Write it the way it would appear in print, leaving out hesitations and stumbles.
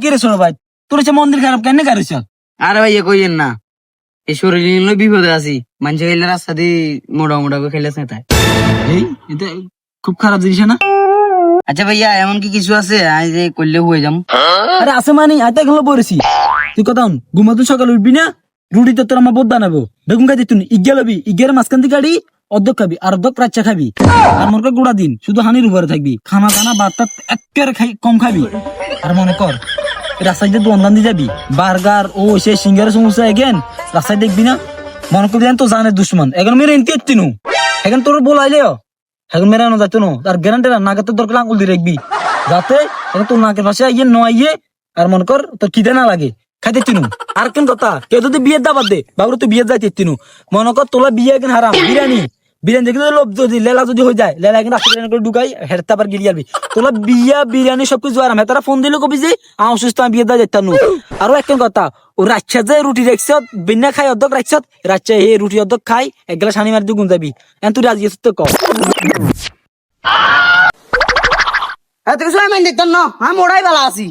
কি রে ছোট ভাই তোর সে মন্দির খারাপ কেন কারিস? আরে ভাই কইেন না, এই শরীর নিয়ে বিপদে আছি। মানুষ খেলে রাস্তা দিয়ে মোটা মোটা করে খেলেছে তাই। এই এটা খুব খারাপ জিনিস না? আচ্ছা ভাইয়া এমন কি কিছু আছে আজ যে করলে হয়ে যাম? আরে আছে মানে আইতে গেল পড়েছি। তুই কথা ঘুমাতো সকাল উঠবি না, রুটিতে তোর আমার বোধ বানাবো, বেগুন খাইতে তুই ইজ্ঞা লবি, ইজ্ঞের মাঝখান থেকে গাড়ি অর্ধেক খাবি আর অর্ধেক রাচ্চা খাবি। আর মনে কর গোড়া দিন শুধু হানির উপরে থাকবি, খানা দানা বার্তা একেবারে কম খাবি। আর মনে কর রাস্তায় দিয়ে দোকান দিয়ে যাবি, বার্গার ও সে সিঙ্গার সমস্যা এগেন রাস্তায় দেখবি না, মনে করবি তো জানে দুশ্মন এখন মেরে এনতে এত্তিনু এখন তোর বলাইলেও এখন মেরে আনো যাইতো না। আর গ্যারান্টি নাকে তোর দরকার আঙুল দিয়ে রাখবি যাতে এখন তোর নাকের পাশে ইয়ে নয়। আর মনে কর তোর খিদে না লাগে খাইতে তিনু। আর কেন কথা কেউ যদি বিয়ের দাবাত দে বাবু তুই বিয়ে যাইতে তিনু, মনে কর তোলা বিয়ে এখন হারাম বিরিয়ানি বিরিয়ানি দেখে লোভ যদি লেলা যদি হয়ে যায় লেলা এখন রাস্তা করে ঢুকাই হেরতে আবার গিয়ে যাবি তোলা বিয়া বিরিয়ানি সবকিছু আরাম। তারা ফোন দিলে কবি যে অসুস্থ আমি বিয়ে দা যেতাম। আরো একজন কথা ও রাচ্ছা যে রুটি রাখছ বিনা খাই অর্ধক রাখছ রাচ্চা হে রুটি অর্ধক খাই এক গেলা সানি মারি গুন যাবি এখন তুই রাজি আছিস তো ক। এত কিছু আমি দেখতাম না, আমি ওরাই ভালো আছি।